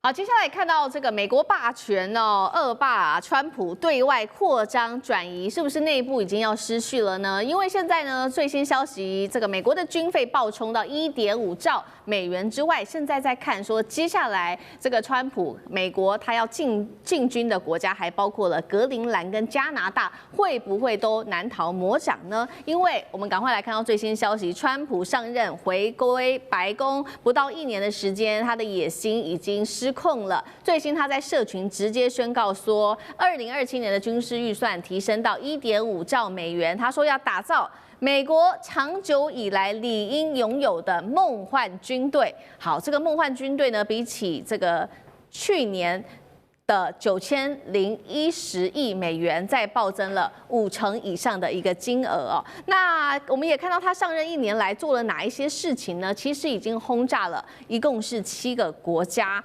好，接下來看到這個美國霸權哦，惡霸川普對外擴張轉移，是不是內部已經要失序了呢？因為現在呢，最新消息，這個美國的軍費暴衝到1.5兆美元之外，現在在看說，接下來這個川普美國他要進軍的國家，還包括了格陵蘭跟加拿大，會不會都難逃魔掌呢？因為我們趕快來看到最新消息，川普上任回歸白宮不到1年的時間，他的野心已經失控了。最新他在社群直接宣告說，2027年的軍事預算提升到1.5兆美元。他說要打造美國長久以來理應擁有的夢幻軍隊。好，這個夢幻軍隊呢，比起這個去年的9010億美元，再暴增了5成以上的一個金額哦。那我們也看到他上任1年來做了哪一些事情呢？其實已經轟炸了，一共是7個國家，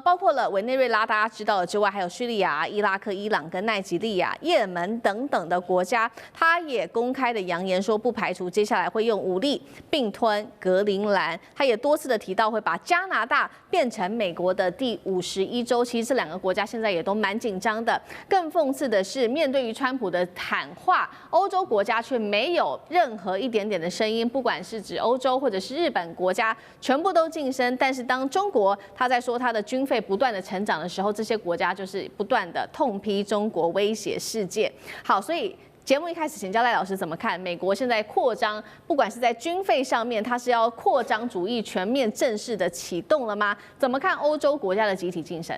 包括了委內瑞拉大家知道的之外，還有敘利亞、伊拉克、伊朗跟奈及利亞、也門等等的國家。他也公開的揚言說，不排除接下來會用武力併吞格陵蘭。他也多次的提到會把加拿大變成美國的第51州。其實這2個國家現在也都蠻緊張的。更諷刺的是，面對於川普的喊話，歐洲國家卻沒有任何一點點的聲音，不管是指歐洲或者是日本國家，全部都噤聲。但是當中國他在說他的軍費不斷的成長的時候，這些國家就是不斷的痛批中國，威脅世界。好，所以節目一開始請教賴老師怎麼看美國現在擴張，不管是在軍費上面，它是要擴張主義全面正式的啟動了嗎？怎麼看歐洲國家的集體噤聲？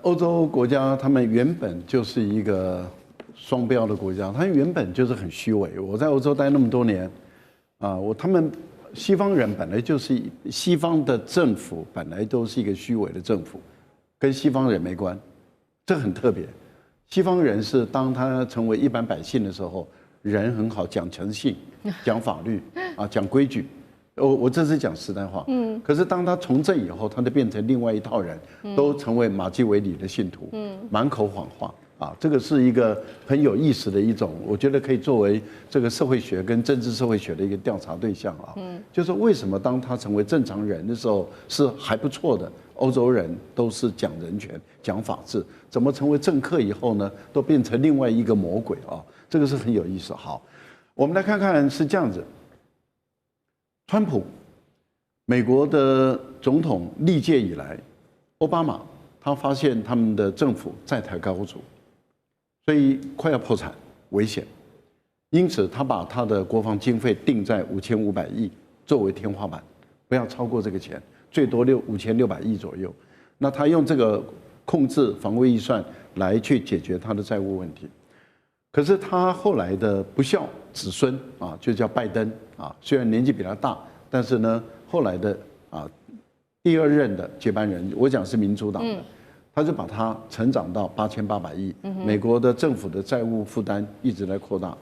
歐洲國家他們原本就是一個雙標的國家，他們原本就是很虛偽。我在歐洲待那麼多年，他們西方人本來就是西方的政府本來都是一個虛偽的政府，跟西方人沒關，這很特別。西方人是當他成為一般百姓的時候，人很好，講誠信，講法律講規矩。我這是講實在話，可是當他從政以後，他就變成另外一套人，都成為馬基維里的信徒，滿口謊話這個是一個很有意思的一種，我覺得可以作為這個社會學跟政治社會學的一個調查對象就是為什麼當他成為正常人的時候是還不錯的，歐洲人都是講人權、講法治，怎麼成為政客以後呢，都變成另外一個魔鬼這個是很有意思。好，我們來看看是這樣子。川普，美國的總統歷屆以來，奧巴馬他發現他們的政府債台高築，所以快要破產，危險，因此他把他的國防經費定在5500億作為天花板，不要超過這個錢，最多5600億左右。那他用這個控制防衛預算來去解決他的債務問題。可是他後來的不肖子孫就叫拜登雖然年紀比他大，但是呢，後來的第2任的接班人，我講是民主黨的，他就把它成長到8800億，美國的政府的債務負擔一直在擴大。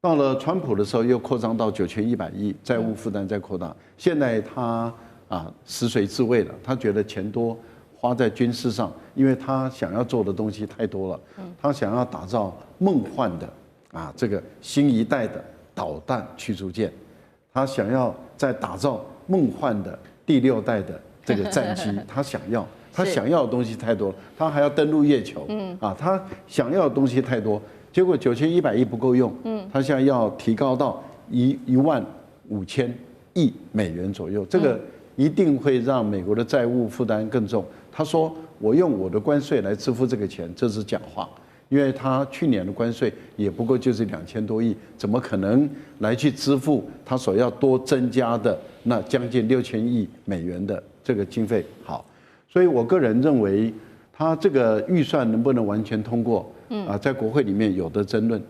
到了川普的時候，又擴張到9100億，債務負擔在擴大。現在他食髓知味了，他覺得錢多花在軍事上，因為他想要做的東西太多了，他想要打造夢幻的這個新一代的導彈驅逐艦，他想要再打造夢幻的第6代的這個戰機，他想要的東西太多了，他還要登陸月球，他想要的東西太多，結果9100億不夠用，他現在要提高到15000億美元左右，這個一定會讓美國的債務負擔更重。他說：“我用我的關稅來支付這個錢，這是假話，因為他去年的關稅也不過就是2000多億，怎麼可能來去支付他所要多增加的那將近6000億美元的這個經費？”好，所以我個人認為，他這個預算能不能完全通過，在國會裡面有的爭論，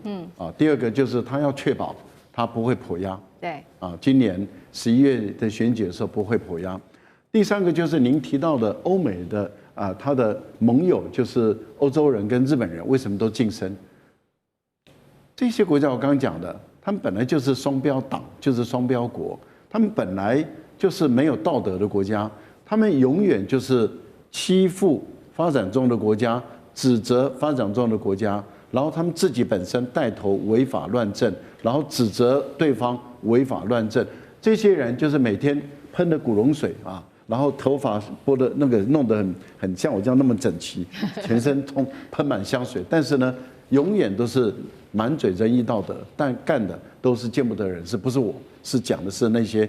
第二個就是他要確保他不會迫壓，對，今年11月的選舉的時候不會迫壓。第3個就是您提到的歐美的他的盟友，就是歐洲人跟日本人，為什麼都噤聲？這些國家我剛剛講的，他們本來就是雙標黨，就是雙標國，他們本來就是沒有道德的國家，他們永遠就是欺負發展中的國家，指責發展中的國家，然後他们自己本身帶頭違法亂政，然後指責對方違法亂政，這些人就是每天噴的古龍水然後頭髮撥的那個弄得很像我這樣那麼整齊，全身噴滿香水，但是呢，永遠都是滿嘴仁義道德，但幹的都是見不得人，是不是我？是講的是那些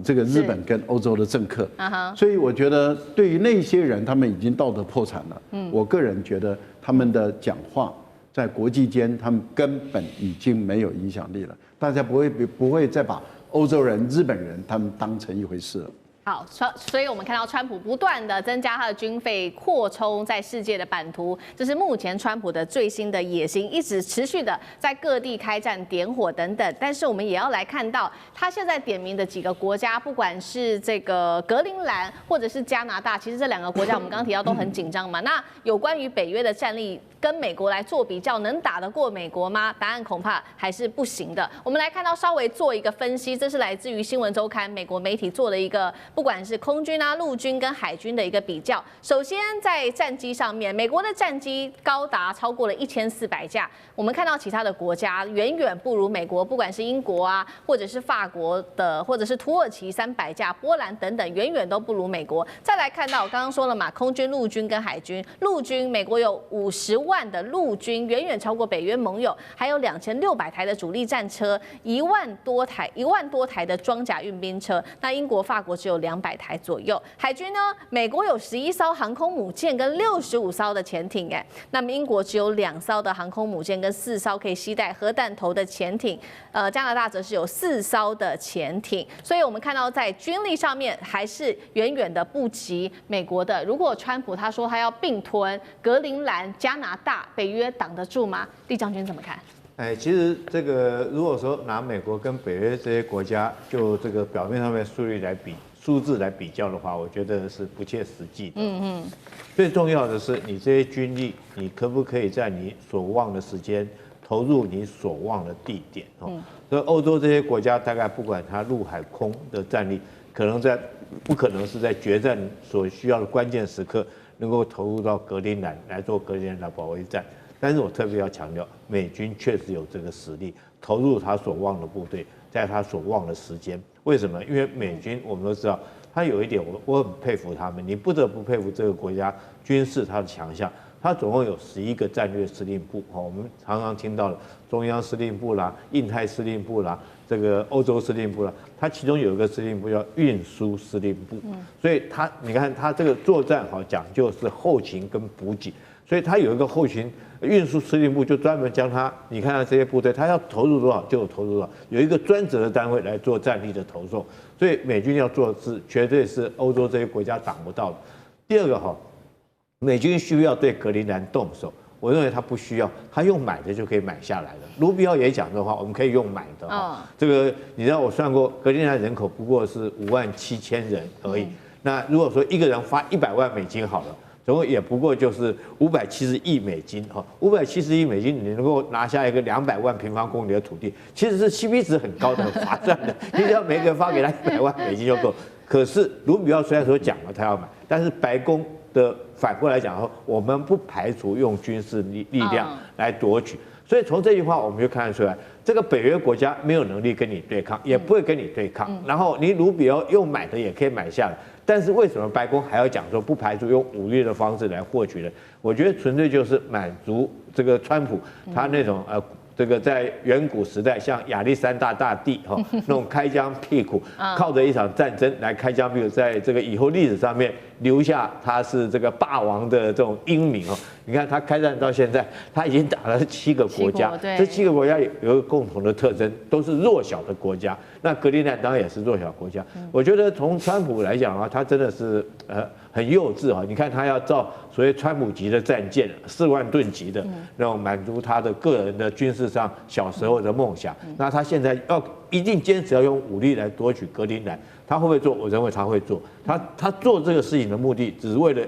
這個日本跟歐洲的政客。所以我覺得對於那些人，他們已經道德破產了。我個人覺得他們的講話在國際間，他們根本已經沒有影響力了，大家不會再把歐洲人、日本人他們當成一回事了。好，所以我們看到川普不斷的增加他的軍費，擴充在世界的版圖，這是目前川普的最新的野心，一直持續的在各地開戰、點火等等。但是我們也要來看到，他現在點名的幾個國家，不管是這個格陵蘭或者是加拿大，其實這兩個國家我們剛剛提到都很緊張嘛。那有關於北約的戰力跟美國來做比較，能打得過美國嗎？答案恐怕還是不行的。我們來看到稍微做一個分析，這是來自於新聞週刊美國媒體做的一個。不管是空軍啊、陸軍跟海軍的一個比較，首先在戰機上面，美國的戰機高達超過了1400架。我們看到其他的國家遠遠不如美國，不管是英國啊，或者是法國的，或者是土耳其300架，波蘭等等，遠遠都不如美國。再來看到我剛剛說了嘛，空軍、陸軍跟海軍，陸軍美國有50萬的陸軍，遠遠超過北約盟友，還有2600台的主力戰車，1萬多台的裝甲運兵車。那英國、法國只有200台左右。海軍呢，美國有11艘航空母艦跟65艘的潛艇，那麼英國只有2艘的航空母艦跟4艘可以攜帶核彈頭的潛艇，加拿大則是有4艘的潛艇。所以我們看到在軍力上面還是遠遠的不及美國的。如果川普他說他要併吞格陵蘭、加拿大，北約擋得住嗎？厲將軍怎麼看？其實這個如果說拿美國跟北約這些國家就這個表面上面數字來比較的話，我覺得是不切實際的。最重要的是你這些軍力，你可不可以在你所望的時間投入你所望的地點？所以歐洲這些國家大概不管它陸海空的戰力，不可能是在決戰所需要的關鍵時刻能夠投入到格陵蘭來做格陵蘭的保衛戰。但是我特別要強調，美軍確實有這個實力，投入他所望的部隊，在他所望的時間。為什麼？因為美軍我們都知道，他有一點我很佩服他們，你不得不佩服這個國家軍事它的強項。它總共有11個戰略司令部，我們常常聽到的中央司令部啦、印太司令部啦、這個歐洲司令部啦，它其中有一個司令部叫運輸司令部。所以你看它這個作戰講究是後勤跟補給，所以它有一個後勤運輸司令部，就專門將它，你看它這些部隊，它要投入多少就有投入多少，有一個專責的單位來做戰力的投送。所以美軍要做的是絕對是歐洲這些國家擋不到的。第二個美軍需要對格陵蘭動手，我認為他不需要，他用買的就可以買下來了。盧比奧也講的話，我們可以用買的。這個你知道我算過，格陵蘭人口不過是57000人而已。那如果說一個人發100萬美金好了，總共也不過就是570億美金，570億美金你能夠拿下一個200萬平方公里的土地，其實是 CP 值很高的、很划算的。你只要每個人發給他100萬美金就夠。可是盧比奧雖然說講了他要買，但是白宮的反過來講說，我們不排除用軍事力量來奪取。所以從這句話我們就看得出來，這個北約國家沒有能力跟你對抗，也不會跟你對抗。然後你盧比奧用買的也可以買下來，但是為什麼白宮還要講說不排除用武力的方式來獲取呢？我覺得純粹就是滿足這個川普他那種這個在遠古時代，像亞歷山大大帝那種開疆闢土，靠着一場戰爭來開疆闢土，在這個以後歷史上面留下他是這個霸王的這種英名。你看他開戰到現在，他已經打了7個國家，這7個國家有一個共同的特徵，都是弱小的國家。那格陵蘭當然也是弱小國家。我覺得從川普來講他真的是很幼稚。你看他要造所謂川普級的戰艦，4萬噸級的那種，滿足他的個人的軍事上小時候的夢想。那他現在一定堅持要用武力來奪取格陵蘭，他会不會做？我認為他會做。他做這個事情的目的，只是為了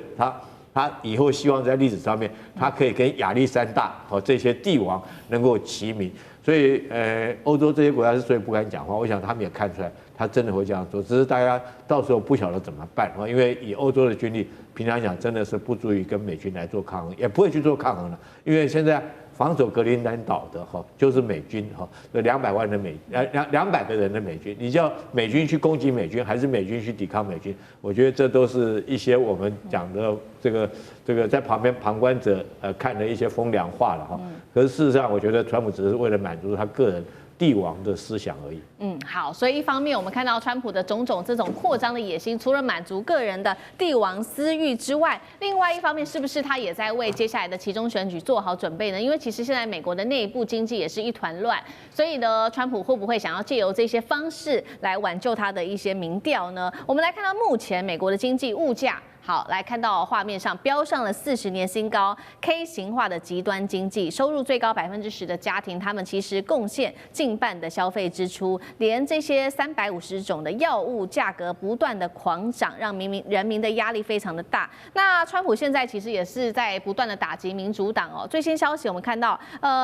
他以後希望在歷史上面，他可以跟亞歷山大這些帝王能夠齊名。所以歐洲這些國家之所以不敢講話，我想他們也看出來，他真的會這樣做，只是大家到時候不曉得怎麼辦。因為以歐洲的軍力，平常講真的是不足以跟美軍來做抗衡，也不會去做抗衡了。因為現在防守格陵蘭島的就是美軍這200萬的200個人的美軍，你叫美軍去攻擊美軍，還是美軍去抵抗美軍？我覺得這都是一些我們講的這個在旁邊旁觀者看的一些風涼話了哈。可是事實上，我覺得川普只是為了滿足他個人帝王的思想而已。好，所以一方面我們看到川普的种种这種擴張的野心，除了滿足個人的帝王私欲之外，另外一方面是不是他也在為接下來的期中選舉做好準備呢？因為其實現在美國的內部經濟也是一團亂，所以呢，川普會不會想要借由這些方式來挽救他的一些民調呢？我們來看到目前美國的經濟物價。好，來看到畫面上飆上了40年新高 ，K 型化的極端經濟，收入最高10%的家庭，他們其實貢獻近半的消費支出，連這些350種的藥物價格不斷的狂漲，讓人民的壓力非常的大。那川普現在其實也是在不斷的打擊民主黨哦。最新消息我們看到，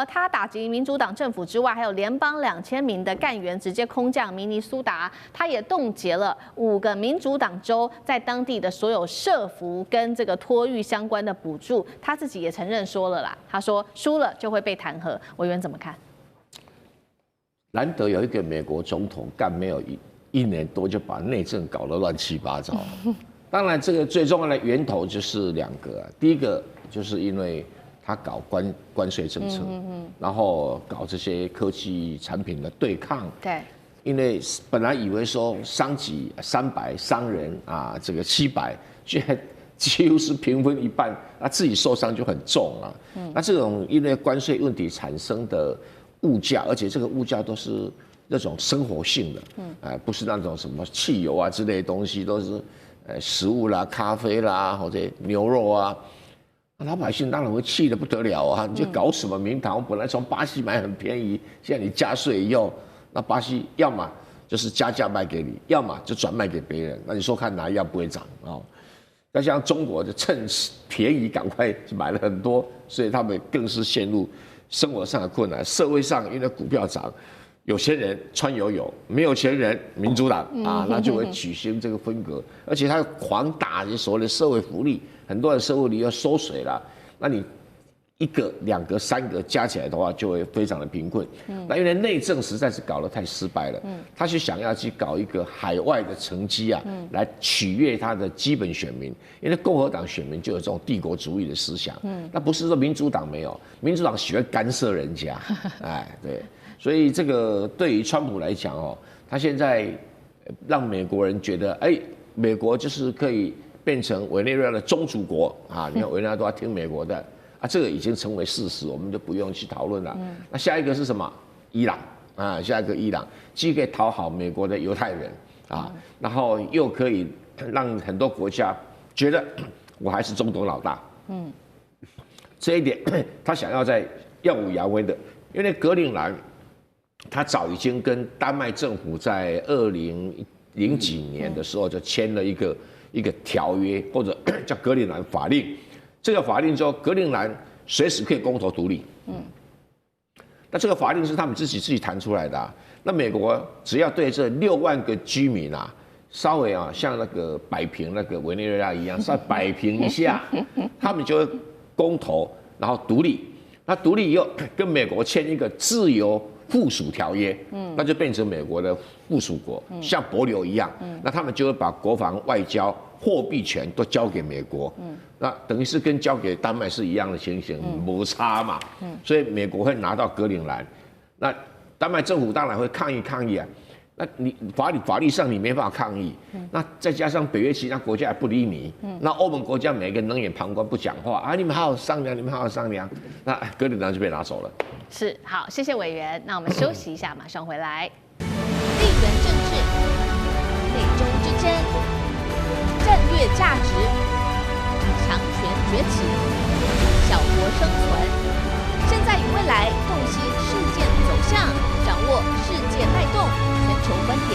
他打擊民主黨政府之外，還有聯邦2000名的幹員直接空降明尼蘇達，他也凍結了5個民主黨州在當地的所有社福跟這個托育相關的補助，他自己也承認說了啦，他說輸了就會被彈劾。委員怎麼看？難得有一個美國總統幹沒有一年多就把內政搞得亂七八糟。當然，這個最重要的源頭就是2個，第一個就是因為他搞關稅政策，然後搞這些科技產品的對抗。對。因為本來以為說商級300，商人啊這個700，現在幾乎是平分一半，那自己受傷就很重啊。那這種因為關稅問題產生的物價，而且這個物價都是那種生活性的，不是那種什麼汽油啊之類的東西，都是食物啦、咖啡啦或者牛肉啊。那老百姓當然會氣得不得了啊！你就搞什麼名堂？我本來從巴西買很便宜，現在你加稅以後。那巴西要麼就是加價賣給你，要麼就轉賣給別人。那你說看哪一樣不會漲啊？那像中國就趁便宜趕快買了很多，所以他們更是陷入生活上的困難。社會上因為股票漲，有錢人川友友，沒有錢人民主黨啊，那就會舉行這個分隔。而且他狂打所謂的社會福利，很多的社會福利要縮水了，那你1個、2個、3個加起來的話，就會非常的貧困。那因為內政實在是搞得太失敗了，他是想要去搞一個海外的成績啊，來取悅他的基本選民。因為共和黨選民就有這種帝國主義的思想，那不是說民主黨沒有，民主黨喜歡干涉人家，哎，對，所以這個對於川普來講哦，他現在讓美國人覺得，美國就是可以變成委內瑞拉的宗主國啊，你看委內瑞拉都要聽美國的。這個已經成為事實，我們就不用去討論了。那下一個是什麼？伊朗啊，下一個伊朗，既可以討好美國的猶太人啊，然後又可以讓很多國家覺得我還是中東老大。這一點他想要在耀武揚威的，因為格陵蘭他早已經跟丹麥政府在2000幾年的時候就簽了一個條約，或者叫格陵蘭法令。這個法令說，格陵蘭隨時可以公投獨立。那這個法令是他們自己談出來的啊。那美國只要對這6萬個居民啊，稍微啊像那個擺平那個委內瑞拉一樣，稍微擺平一下，他們就會公投，然後獨立。那獨立以後跟美國簽一個自由附屬條約，那就變成美國的附屬國，像帛琉一樣。那他們就會把國防、外交、貨幣權都交給美國，那等於是跟交給丹麥是一樣的情形，摩擦嘛。所以美國會拿到格陵蘭，那丹麥政府當然會抗議啊。那你法律上你沒辦法抗議，那再加上北約其他國家也不理你，那歐盟國家每個人冷眼旁觀不講話啊，你們好好商量，那格陵蘭就被拿走了。是，好，謝謝委員。那我們休息一下，馬上回來。地緣政治、美中之爭、戰略價值、強權崛起、小國生存，現在與未來洞悉事件走向，掌握世界脈動，全球觀點。